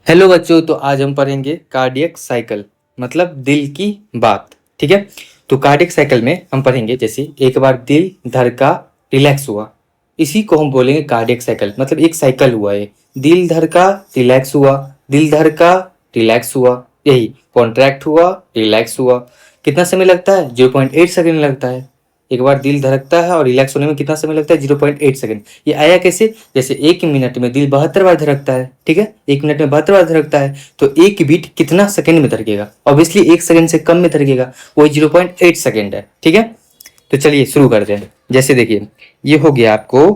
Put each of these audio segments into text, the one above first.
Hello बच्चों, तो आज हम पढ़ेंगे कार्डियक साइकिल मतलब दिल की बात। ठीक है। तो कार्डियक साइकिल में हम पढ़ेंगे जैसे एक बार दिल धड़का रिलैक्स हुआ, इसी को हम बोलेंगे कार्डियक साइकिल। मतलब एक साइकिल हुआ है, दिल धड़का रिलैक्स हुआ, दिल धड़का रिलैक्स हुआ, यही कॉन्ट्रैक्ट हुआ रिलैक्स हुआ। कितना समय लगता है? 0.8 सेकेंड लगता है। एक बार दिल धड़कता है और रिलैक्स होने में कितना समय लगता है? 0.8 सेकेंड। ये आया कैसे? जैसे एक मिनट में दिल 72 बार धड़कता है। ठीक है, एक मिनट में 72 बार धड़कता है, तो एक बीट कितना सेकंड में धड़केगा? ऑब्वियसली एक सेकंड से कम में धड़केगा, वही 0.8 सेकेंड है। ठीक है, तो चलिए शुरू करते हैं। जैसे देखिए, ये हो गया आपको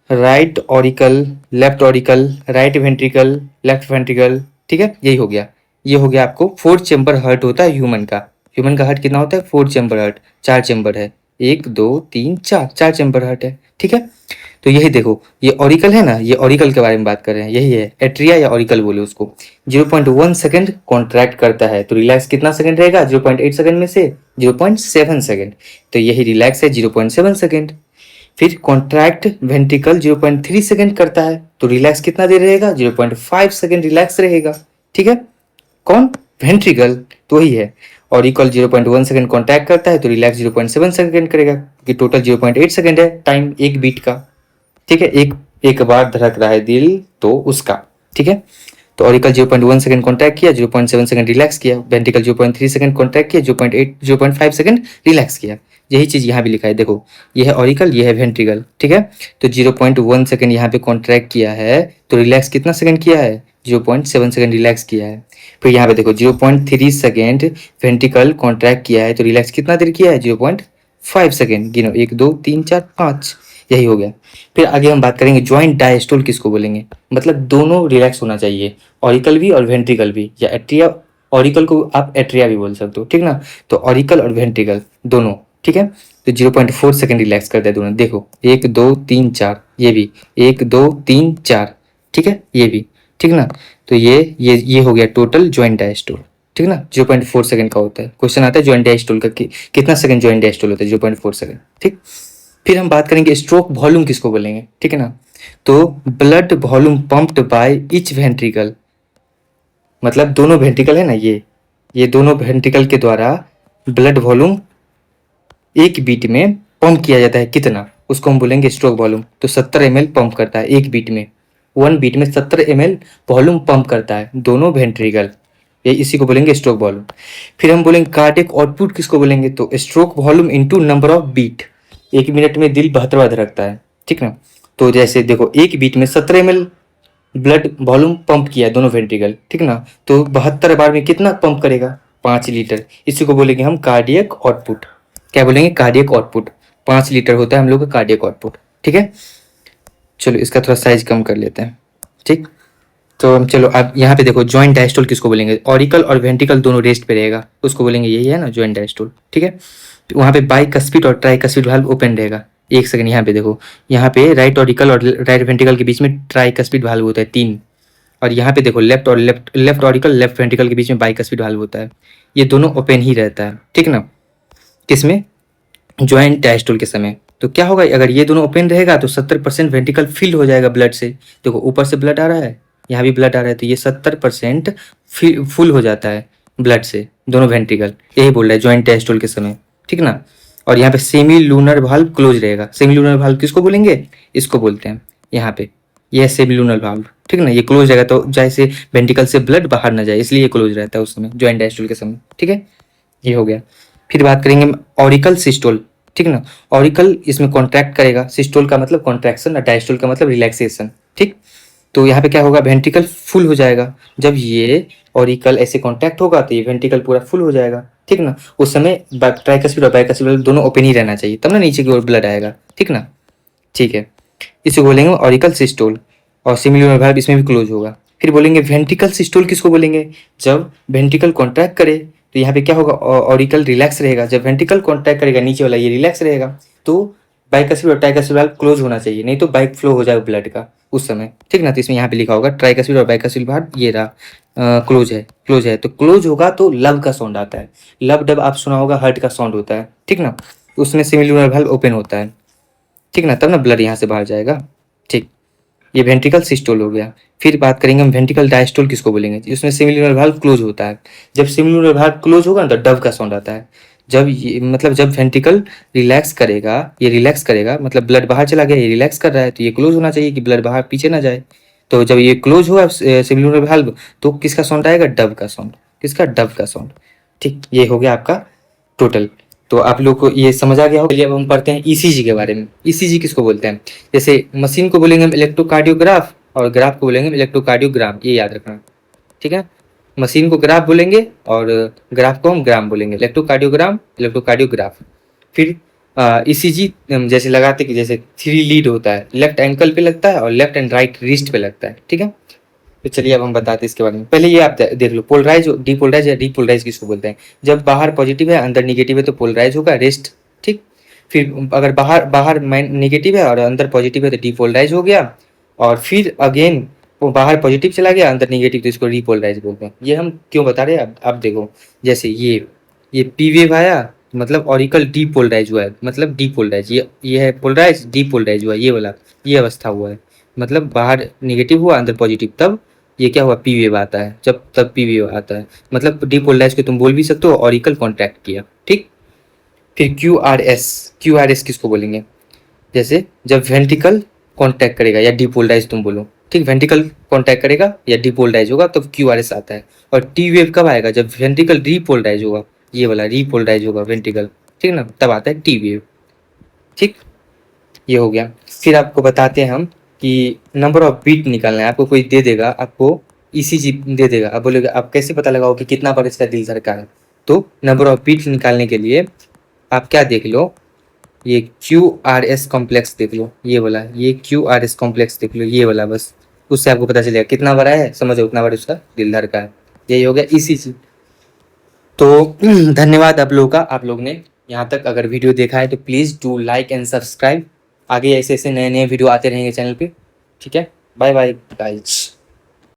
right auricle, left auricle, right ventricle, left ventricle. ठीक है, यही हो गया। ये हो गया आपको 4 चेम्बर हार्ट होता है ह्यूमन का। ह्यूमन का हार्ट कितना होता है? 4 चेम्बर हार्ट, 4 चेम्बर है। 1 2 3 4, 4 चेम्बर हार्ट है। ठीक है, तो यही देखो, ये ऑरिकल है ना, ये ऑरिकल के बारे में बात कर रहे हैं। यही है एट्रिया या ऑरिकल बोले उसको। 0.1 सेकंड कॉन्ट्रैक्ट करता है, तो रिलैक्स कितना सेकंड रहेगा? 0.8 सेकंड में से 0.7 सेकंड, तो यही रिलैक्स है 0.7 सेकंड। फिर कॉन्ट्रैक्ट वेंट्रिकल 0.3 सेकंड करता है, तो रिलैक्स कितना देर रहेगा? 0.5 सेकंड रिलैक्स रहेगा। ठीक है, कौन? वेंट्रिकल। तो वही है, ऑरिकल 0.1 सेकंड कॉन्ट्रैक्ट करता है, तो रिलैक्स 0.7 सेकंड करेगा, कि टोटल 0.8 सेकंड है टाइम एक बीट का। ठीक है, एक एक बार धड़क रहा है दिल तो उसका। ठीक है, तो ऑरिकल 0.1 सेकंड कॉन्ट्रैक्ट किया, 0.7 सेकंड रिलैक्स किया। वेंट्रिकल 0.3 सेकंड कॉन्ट्रैक्ट किया, 0.5 सेकंड रिलैक्स किया। यही चीज यहाँ भी लिखा है, देखो ये है ऑरिकल, ये है वेंट्रिकल। ठीक है, तो 0.1 सेकंड यहाँ पे कॉन्ट्रैक्ट किया है, तो रिलैक्स कितना सेकंड किया है? 0.7 सेकंड रिलैक्स किया है। फिर यहाँ पे देखो 0.3 सेकंड वेंट्रिकल कॉन्ट्रैक्ट किया है, तो रिलैक्स कितना देर किया है? 0.5 सेकंड। गिनो, 1 2 3 4 5, यही हो गया। फिर आगे हम बात करेंगे ज्वाइंट डायस्टोल किसको बोलेंगे। मतलब दोनों रिलैक्स होना चाहिए, ऑरिकल भी और वेंट्रिकल भी, या एट्रिया। ऑरिकल को आप एट्रिया भी बोल सकते हो, ठीक ना। तो ऑरिकल और वेंट्रिकल दोनों। ठीक है, तो 0.4 सेकंड रिलैक्स करता है दोनों। देखो 1 2 3 4, ये भी 1 2 3 4। ठीक है, ये भी ठीक ना। तो ये हो गया टोटल ज्वाइंट डायस्टोल। ठीक ना, 0.4 सेकंड का होता है। क्वेश्चन आता है ज्वाइंट डायस्टोल का कितना सेकंड ज्वाइंट डायस्टोल होता है? 0.4 सेकंड। ठीक, फिर हम बात करेंगे स्ट्रोक वॉल्यूम किसको बोलेंगे। ठीक है ना, तो blood volume pumped by each ventricle. मतलब दोनों वेंट्रिकल है ना, ये दोनों वेंट्रिकल के द्वारा ब्लड वॉल्यूम एक बीट में पंप किया जाता है। कितना? उसको हम बोलेंगे स्ट्रोक वॉल्यूम। तो 70 ml पंप करता है एक बीट में, 1 बीट में 70 ml वॉल्यूम पंप करता है दोनों वेंट्रिकल। ये इसी को बोलेंगे स्ट्रोक वॉल्यूम। फिर हम बोलेंगे कार्डियक आउटपुट किसको बोलेंगे। तो stroke volume into number of beat. एक मिनट में दिल 72 बार धड़कता है, ठीक ना। तो जैसे देखो एक बीट में 70 ml ब्लड वॉल्यूम पंप किया दोनों वेंट्रिकल, ठीक ना। तो 72 बार में कितना पंप करेगा? 5 लीटर। इसी को बोलेंगे हम कार्डियक आउटपुट। क्या बोलेंगे? Cardiac output. 5 लीटर होता है हम लोग का कार्डियक आउटपुट। ठीक है, चलो इसका थोड़ा साइज कम कर लेते हैं। ठीक, तो हम चलो अब यहाँ पे देखो ज्वाइंट डायस्टोल किसको बोलेंगे। ऑरिकल और वेंट्रिकल दोनों रेस्ट पे रहेगा, उसको बोलेंगे यही है ना ज्वाइंट डायस्टोल। ठीक है, तो वहाँ पे बाइकस्पिड और ट्राइकस्पिड वाल्व ओपन रहेगा। एक सेकंड, यहाँ पे देखो, यहाँ पे राइट ऑरिकल और राइट वेंट्रिकल के बीच में ट्राइकस्पिड वाल्व होता है 3। और यहाँ पे देखो लेफ्ट ऑरिकल लेफ्ट वेंट्रिकल के बीच में बाइकस्पिड वाल्व होता है। ये दोनों ओपन ही रहता है, ठीक ना। किसमें? ज्वाइंट डायस्टोल के समय। तो क्या होगा, अगर ये दोनों ओपन रहेगा तो 70% वेंट्रिकल फिल हो जाएगा ब्लड से। देखो ऊपर से ब्लड आ रहा है, यहाँ भी ब्लड आ रहा है, तो ये 70% फुल हो जाता है ब्लड से दोनों वेंट्रिकल। यही बोल रहा है ज्वाइंट डायस्टोल के समय, ठीक ना। और यहाँ पे सेमी लूनर वाल्व क्लोज रहेगा। सेमी लूनर वाल्व किसको बोलेंगे? इसको बोलते हैं यहाँ पे, यह सेमी लूनर वाल्व, ठीक ना। ये क्लोज रहेगा तो जैसे वेंट्रिकल से ब्लड बाहर ना जाए, इसलिए ये क्लोज रहता है उस समय ज्वाइंट डायस्टोल के समय। ठीक है, ये हो गया। फिर बात करेंगे ऑरिकल सिस्टोल, ठीक ना। ऑरिकल इसमें कॉन्ट्रैक्ट करेगा, सिस्टोल का मतलब कॉन्ट्रैक्शन और डायस्टोल का मतलब रिलैक्सेशन। ठीक, तो यहाँ पे क्या होगा, वेंट्रिकल फुल हो जाएगा। जब ये ऑरिकल ऐसे कॉन्ट्रैक्ट होगा तो ये वेंट्रिकल पूरा फुल हो जाएगा, ठीक ना। उस समय ट्राइकस्पिड और बाइकस्पिड दोनों ओपन ही रहना चाहिए, तब ना नीचे की ओर ब्लड आएगा, ठीक ना। ठीक है, इसे बोलेंगे ऑरिकल सिस्टोल। और सिमिलर वाल्व इसमें भी क्लोज होगा। फिर बोलेंगे वेंट्रिकल सिस्टोल किसको बोलेंगे? जब वेंट्रिकल कॉन्ट्रैक्ट करे तो यहाँ पे क्या होगा, ऑरिकल रिलैक्स रहेगा। जब वेंट्रिकल कॉन्ट्रैक्ट करेगा नीचे वाला ये रिलैक्स रहेगा, तो बाइकस्पिड और ट्राइकस्पिड वाल्व क्लोज होना चाहिए, नहीं तो बाइक फ्लो हो जाएगा ब्लड का उस समय, ठीक ना। तो इसमें यहाँ पे लिखा होगा ट्राइकस्पिड और बाइकस्पिड वाल्व ये रहा क्लोज है, क्लोज है। तो क्लोज होगा तो लब का साउंड आता है। लब डब आप सुना होगा, हार्ट का साउंड होता है, ठीक ना। उसमें सिमिलर वाल्व ओपन होता है, ठीक ना, तब ना ब्लड यहाँ से बाहर जाएगा। ठीक, ये वेंट्रिकल सिस्टोल हो गया। फिर बात करेंगे हम वेंट्रिकल डायस्टोल किसको बोलेंगे, इसमें सेमिलुनर वाल्व क्लोज होता है। जब सेमिलुनर वाल्व क्लोज होगा ना तो डव का साउंड आता है। जब ये मतलब जब वेंट्रिकल रिलैक्स करेगा, ये रिलैक्स करेगा मतलब ब्लड बाहर चला गया, ये रिलैक्स कर रहा है तो ये क्लोज होना चाहिए कि ब्लड बाहर पीछे ना जाए। तो जब ये क्लोज हुआ सेमिलुनर वाल्व तो किसका साउंड आएगा, डव का साउंड। किसका, डव का साउंड। ठीक, ये हो गया आपका टोटल। तो आप लोग को ये समझ आ गया हो। चलिए अब हम पढ़ते हैं ईसीजी के बारे में। ईसीजी किसको बोलते हैं, जैसे मशीन को बोलेंगे हम इलेक्ट्रोकार्डियोग्राफ और ग्राफ को बोलेंगे इलेक्ट्रोकार्डियोग्राम, ये याद रखना। ठीक है, मशीन को ग्राफ बोलेंगे और ग्राफ को हम ग्राम बोलेंगे, इलेक्ट्रोकार्डियोग्राम इलेक्ट्रोकार्डियोग्राफ। फिर ईसीजी जैसे लगाते कि जैसे 3 लीड होता है, लेफ्ट एंकल पे लगता है और लेफ्ट एंड राइट रिस्ट पे लगता है। ठीक है, तो चलिए अब हम बताते हैं इसके बारे में। पहले ये आप देख लो, पोलराइज डीपोलराइज या डीपोलराइज किसको बोलते हैं। जब बाहर पॉजिटिव है अंदर निगेटिव है तो पोलराइज होगा, रेस्ट। ठीक, फिर अगर बाहर बाहर निगेटिव है और अंदर पॉजिटिव है तो डीपोलराइज हो गया। और फिर अगेन वो बाहर पॉजिटिव चला गया अंदर निगेटिव तो इसको रिपोलराइज बोलते हैं। ये हम क्यों बता रहे हैं, अब देखो, जैसे ये पी वेव आया मतलब ऑरिकल डीपोलराइज हुआ है, मतलब डीपोलराइज, ये है पोलराइज, डीपोलराइज हुआ, ये वाला, ये अवस्था हुआ है। मतलब बाहर निगेटिव हुआ अंदर पॉजिटिव, तब ये क्या हुआ, पी वेव आता है। जब तब पी वेव आता है मतलब डीपोलराइज को तुम बोल भी सकते हो, ऑरिकल कॉन्ट्रैक्ट किया। ठीक, फिर क्यू आर एस किसको बोलेंगे, जैसे जब वेंट्रिकल कॉन्टैक्ट करेगा या डीपोलराइज तुम बोलो। ठीक, वेंट्रिकल कॉन्टैक्ट करेगा या डीपोलराइज होगा तब क्यू आर एस आता है। और टी वेव कब आएगा, जब वेंट्रिकल रीपोलराइज होगा, ये वाला रीपोलराइज होगा वेंट्रिकल, ठीक है ना, तब आता है टी वेव। ठीक, ये हो गया। फिर आपको बताते हैं हम कि नंबर ऑफ बीट निकालना है। आपको कोई दे देगा, आपको ईसीजी दे देगा, आप बोलेगा आप कैसे पता लगाओ कि कितना बार इसका दिल धड़का है। तो नंबर ऑफ बीट निकालने के लिए आप क्या देख लो, ये क्यू आर एस कॉम्प्लेक्स देख लो, ये वाला, ये क्यू आर एस कॉम्प्लेक्स देख लो, ये वाला, बस उससे आपको पता चलेगा कितना बार है, समझो उतना बार उसका दिल धड़का है। यही हो गया ईसीजी। तो धन्यवाद आप लोगों का, आप लोग ने यहाँ तक अगर वीडियो देखा है तो please do like and subscribe. आगे ऐसे ऐसे नए नए वीडियो आते रहेंगे चैनल पे। ठीक है, बाय बाय गाइस।